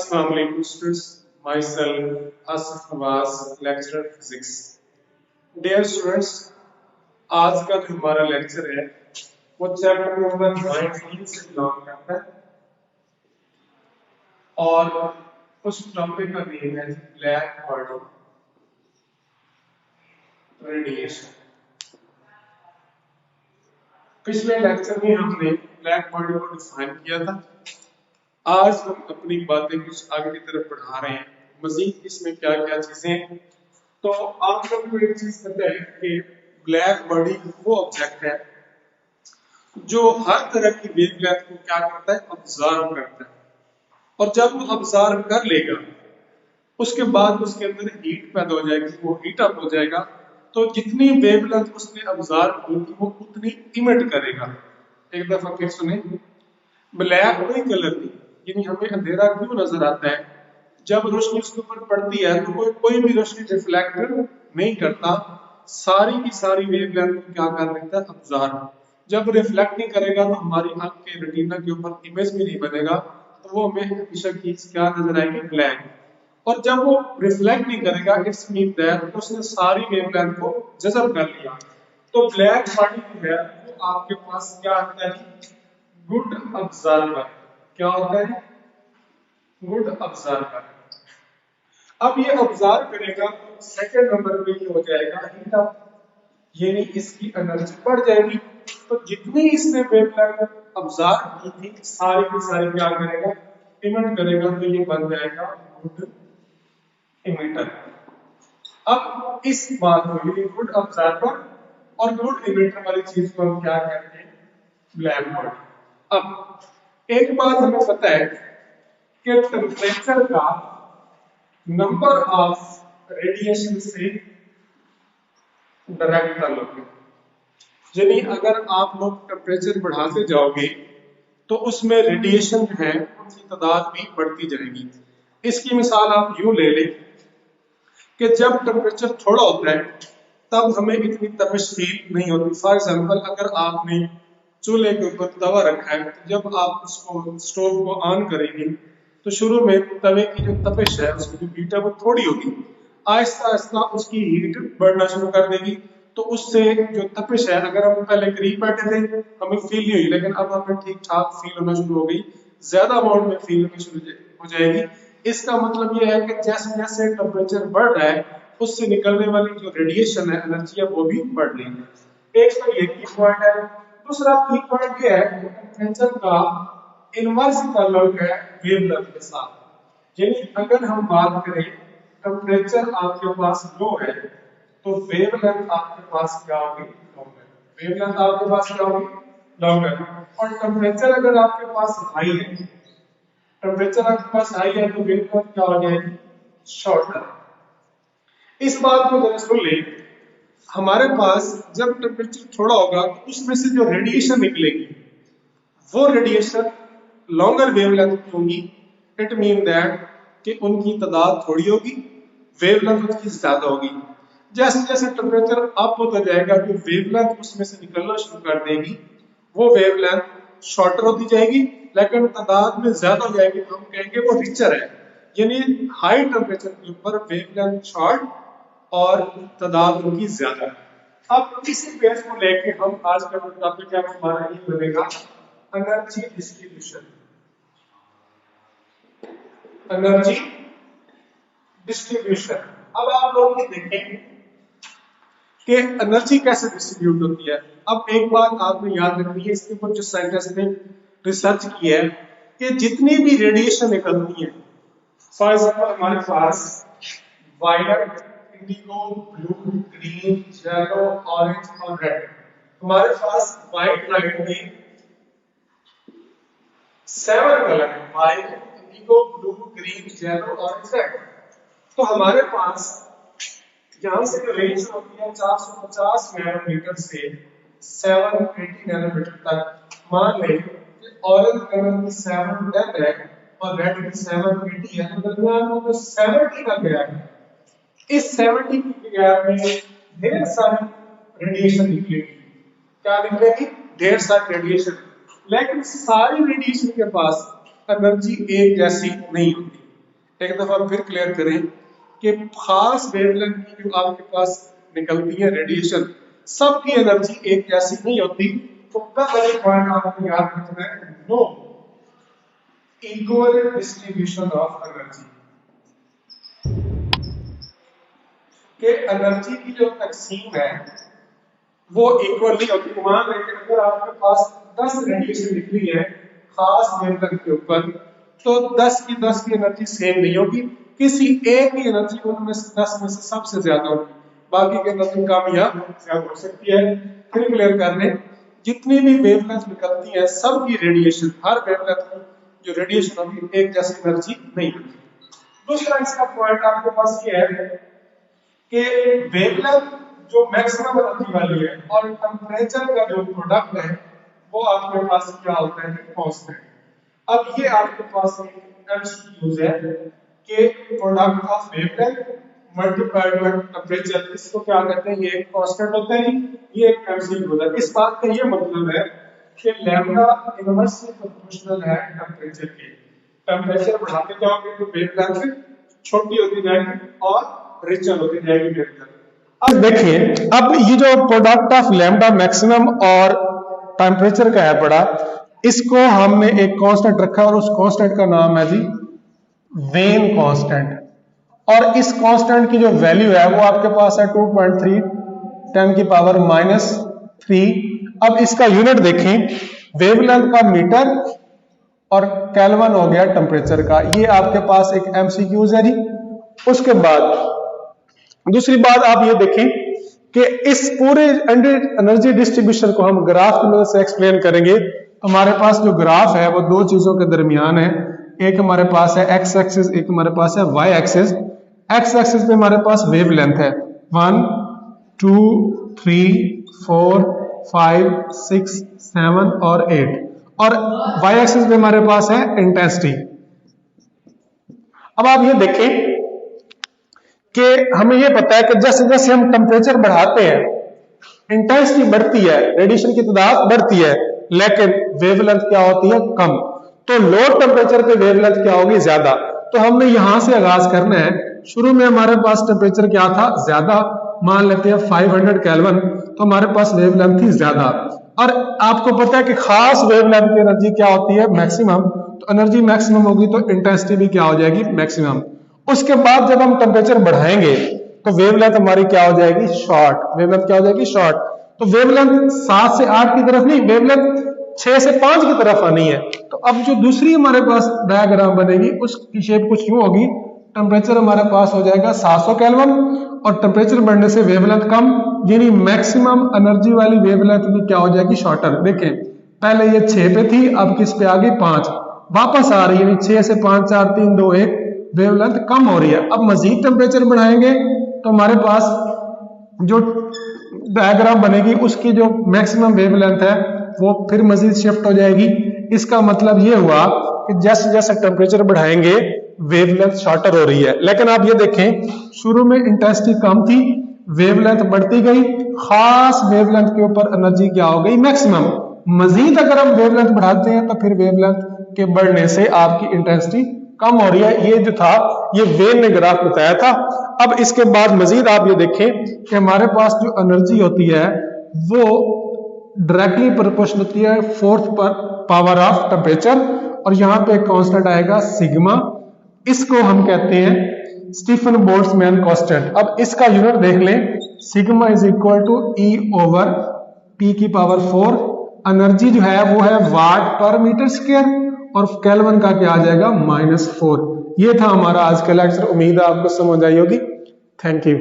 Assalamu alaikum students, myself Asif Nawaz, lecturer physics. Dear students, आज का जो हमारा लेक्चर है वो चैप्टर नंबर 19 से बिलोंग करता है और उस टॉपिक का नेम है ब्लैक बॉडी रेडिएशन। पिछले लेक्चर में हमने ब्लैक बॉडी को डिफाइन किया था। आज हम अपनी बातें कुछ आगे की तरफ बढ़ा रहे हैं, मजीद इसमें क्या क्या चीजें हैं। तो आप लोगों को एक चीज पता है कि ब्लैक बॉडी वो ऑब्जेक्ट है जो हर तरह की वेवलेंथ को क्या करता है, ऑब्जर्व करता है, और जब वो ऑब्जर्व कर लेगा उसके बाद उसके अंदर हीट पैदा हो जाएगी, वो हीट अप हो जाएगा, तो जितनी वेवलेंथ उसने ऑब्जर्व की वो उतनी इमिट करेगा। एक दफा फिर सुने, ब्लैक कोई कलर नहीं, यानी हमें अंधेरा क्यों नजर आता है, जब रोशनी उसके ऊपर पड़ती है तो कोई भी रोशनी रिफ्लेक्ट नहीं करता, सारी की सारी वेवलेंथ को क्या कर लेता है, ऑब्जर्व। जब रिफ्लेक्ट नहीं करेगा तो हमारी आंख के रेटिना के ऊपर इमेज भी नहीं बनेगा, तो वो हमें हमेशा की क्या नजर आएगी, ब्लैक। और जब वो रिफ्लेक्ट नहीं करेगा इट्स मीन दैट उसने सारी वेवलेंथ को जज़ब कर लिया। तो ब्लैक बॉडी जो है वो आपके पास क्या होता है, गुड ऑब्जर्वर। क्या होता है, गुड ऑब्जर्वर। अब ये ऑब्जर्व करेगा तो सेकंड नंबर पे ये हो जाएगा हीट अप, यानी इसकी एनर्जी बढ़ जाएगी। तो जितनी इसने वेवलेंथ ऑब्जर्व की थी सारी की सारी क्या करेगा, इमिट करेगा, तो ये बन जाएगा गुड इमिटर। अब इस बात को, ये गुड ऑब्जर्वर और गुड इमिटर वाली चीज को हम क्या कहते हैं, ब्लैक बॉडी। अब एक बात हमें पता है कि टेम्परेचर का नंबर ऑफ रेडिएशन से डायरेक्ट ताल्लुक है। यानी अगर आप लोग टेम्परेचर बढ़ाते जाओगे तो उसमें रेडिएशन जो है उनकी तादाद भी बढ़ती जाएगी। इसकी मिसाल आप यूं ले लें कि जब टेम्परेचर थोड़ा होता है तब हमें इतनी तपिश फील नहीं होती। फॉर एग्जाम्पल, अगर आपने चूल्हे के ऊपर तवा रखा है, जब आप उसको स्टोव को ऑन करेंगे तो शुरू में तवे की जो तपिश है, उसकी जो हीट है वो थोड़ी होगी, आहिस्ता आहिस्ता उसकी हीट बढ़ना शुरू कर देगी। तो उससे जो तपिश है, अगर हम पहले करीब बैठे थे हमें फील नहीं हुई, लेकिन अब हमें ठीक ठाक फील होना शुरू हो गई, ज्यादा अमाउंट में फील होनी शुरू हो जाएगी। इसका मतलब यह है कि जैसे जैसे टेम्परेचर बढ़ रहा है उससे निकलने वाली जो रेडिएशन है, एनर्जी है, वो भी बढ़ रही है। एक तो ये की पॉइंट है। दूसरा की पॉइंट ये है कि टेम्परेचर का इनवर्स ताल्लुक है वेवलेंथ के साथ। यानी अगर हम बात करें टेम्परेचर आपके पास लो है तो वेवलेंथ आपके पास क्या होगी, लॉन्गर। वेवलेंथ आपके पास क्या होगी, लॉन्गर। और टेम्परेचर अगर आपके पास हाई है, टेम्परेचर आपके पास हाई है तो वेवलेंथ क्या हो जाएगी, शॉर्टर। इस बात को जरा सुन ले, हमारे पास जब टेम्परेचर थोड़ा होगा तो उसमें से जो रेडिएशन निकलेगी वो रेडिएशन लॉन्गर वेवलेंथ की होगी। इट मीन दैट कि उनकी तादाद थोड़ी होगी, वेवलेंथ उसकी ज्यादा होगी। जैसे जैसे टेम्परेचर अप होता जाएगा तो वेवलेंथ उसमें से निकलना शुरू कर देगी, वो वेवलेंथ शॉर्टर होती जाएगी, लेकिन तादाद में ज्यादा हो जाएगी, तो हम कहेंगे वो रिचर है। यानी हाई टेम्परेचर के ऊपर वेवलेंथ शॉर्ट और तादाद उनकी ज्यादा है। अब इसी बेस को लेके हम आज का जो टॉपिक है हमारा ये बनेगा एनर्जी डिस्ट्रीब्यूशन। Energy distribution. अब आप लोग ये देखें कि एनर्जी कैसे डिस्ट्रीब्यूट होती है। अब एक बात आपने याद रखनी है, इसके ऊपर जो साइंटिस्ट ने रिसर्च की है कि जितनी भी रेडिएशन निकलती है, फॉर एग्जाम्पल हमारे पास violet, indigo, blue, green, yellow, orange और रेड, हमारे पास व्हाइट लाइट में 7 कलर है, white, indigo, blue, green, yellow, orange, red. तो हमारे पास यहां से जो रेंज होती है 450 नैनोमीटर से 780 नैनोमीटर तक। मान लें कि ऑरेंज कलर की 710 है और रेड की 780 है, तो दरमियान में जो 70 का गैप है, इस 70 के गैप में ढेर सारी रेडिएशन निकलेगी। क्या निकलेगी, ढेर सारी रेडिएशन। लेकिन सारी रेडिएशन के पास एनर्जी एक जैसी नहीं होती। एक दफा फिर क्लियर करें कि खास वेवलेंथ की जो आपके पास निकलती है रेडिएशन, सबकी एनर्जी एक जैसी नहीं होती। तो पहले पॉइंट आपको याद रखना है, no equal distribution of energy, कि एनर्जी की जो तकसीम है वो इक्वल नहीं होती। मान लेकिन अगर आपके पास 10 रेडिएशन निकली है खास वेवलेंथ के ऊपर, तो 10 की एनर्जी सेम नहीं होगी, किसी एक की एनर्जी उनमें से 10 में से सबसे ज्यादा होगी, बाकी की एनर्जी कम या ज्यादा हो सकती है। फिर क्लियर कर लें, जितनी भी वेवलेंथ निकलती है सबकी रेडिएशन, हर वेवलेंथ की जो रेडिएशन होगी एक जैसी एनर्जी नहीं होगी। दूसरा इसका पॉइंट आपके पास ये है कि वेवलेंथ जो मैक्सिमम एनर्जी वाली है और टेम्परेचर का जो प्रोडक्ट है वो आपके पास क्या होता है, कांस्टेंट। अब ये आपके पास एक एमसीक्यूज है कि product of wavelength multiplied by temperature, इसको क्या कहते हैं, ये एक कांस्टेंट होता है। ये एक एमसीक्यूज है। इस बात का ये मतलब है कि लैम्डा इनवर्सली प्रोपोर्शनल है टेम्परेचर के। टेम्परेचर बढ़ाते जाओगे तो वेवलेंथ छोटी होती जाएगी और रिचर होती जाएगी वेवलेंथ। अब देखिए, अब ये जो प्रोडक्ट ऑफ लैम्डा मैक्सिमम और टेम्परेचर का है बड़ा, इसको हमने एक कांस्टेंट रखा और उस कांस्टेंट का नाम है जी वेन कांस्टेंट। और इस कांस्टेंट की जो वैल्यू है वो आपके पास है 2.3 10 की पावर -3। अब इसका यूनिट देखें, वेवलेंथ का मीटर और केल्विन हो गया टेम्परेचर का। ये आपके पास एक एमसीक्यूज है जी। उसके बाद दूसरी बात आप ये देखें कि इस पूरे एनर्जी डिस्ट्रीब्यूशन को हम ग्राफ की मदद से एक्सप्लेन करेंगे। हमारे पास जो ग्राफ है वो दो चीजों के दरमियान है, एक हमारे पास है एक्स एक्सिस, एक हमारे पास है वाई एक्सिस। एक्स एक्सिस पे हमारे पास वेवलेंथ है 1 2 3 4 5 6 7 और 8, और वाई एक्सिस पे हमारे पास है इंटेंसिटी। अब आप ये देखें कि हमें ये पता है कि जैसे जैसे हम टेम्परेचर बढ़ाते हैं इंटेंसिटी बढ़ती है, रेडिएशन की तादाद बढ़ती है, लेकिन वेवलेंथ क्या होती है, कम। तो लो टेम्परेचर पे वेवलेंथ क्या होगी, ज्यादा। तो हमने यहां से आगाज करना है। शुरू में हमारे पास टेम्परेचर क्या था, ज्यादा, मान लेते हैं 500 केल्विन, तो हमारे पास वेवलेंथ थी ज्यादा। और आपको पता है कि खास वेवलेंथ की एनर्जी क्या होती है, मैक्सिमम। तो एनर्जी मैक्सिमम होगी तो इंटेंसिटी भी क्या हो जाएगी, मैक्सिमम। उसके बाद जब हम टेम्परेचर बढ़ाएंगे तो वेवलेंथ हमारी क्या हो जाएगी, शॉर्ट। वेवलेंथ क्या हो जाएगी, शॉर्ट। तो वेवलेंथ 7 से 8 की तरफ नहीं, वेवलेंथ 6 से 5 की तरफ आनी है। तो अब जो दूसरी हमारे पास डायग्राम बनेगी उसकी शेप कुछ यूं होगी, टेम्परेचर हमारे पास हो जाएगा 700 केल्विन और टेम्परेचर बढ़ने से वेवलेंथ कम, यानी मैक्सिमम एनर्जी वाली वेवलेंथ भी क्या हो जाएगी, शॉर्टर। देखें, पहले ये 6 पे थी, अब किस पे आ गई, 5, वापस आ रही है, यानी 6 से 5 4 3 2 1, वेवलेंथ कम हो रही है। अब मजीद टेम्परेचर बढ़ाएंगे तो हमारे पास जो डायग्राम बनेगी उसकी जो मैक्सिमम वेवलेंथ है वो फिर मजीद शिफ्ट हो जाएगी। इसका मतलब ये हुआ कि जैसे जैसे टेम्परेचर बढ़ाएंगे वेवलेंथ शॉर्टर हो रही है। लेकिन आप ये देखें, शुरू में इंटेंसिटी कम थी, वेवलेंथ बढ़ती गई, खास वेवलेंथ के ऊपर एनर्जी क्या हो गई, मैक्सिमम। मजीद अगर हम वेवलेंथ बढ़ाते हैं तो फिर वेवलेंथ के बढ़ने से आपकी इंटेंसिटी कम हो रही है। ये जो था ये वेन ने ग्राफ बताया था। अब इसके बाद मजीद आप ये देखें कि हमारे पास जो एनर्जी होती है वो डायरेक्टली प्रोपोर्शनल होती है 4th पावर ऑफ टेम्परेचर, और यहाँ पे कांस्टेंट आएगा सिग्मा। इसको हम कहते हैं स्टीफन बोल्ट्जमैन कांस्टेंट। अब इसका यूनिट देख लें, sigma is equal to E over T की पावर 4। एनर्जी जो है वो है वाट पर मीटर स्क्वायर, और केल्विन का क्या आ जाएगा, -4। ये था हमारा आज का लेक्चर। उम्मीद है आपको समझ आई होगी। Thank you.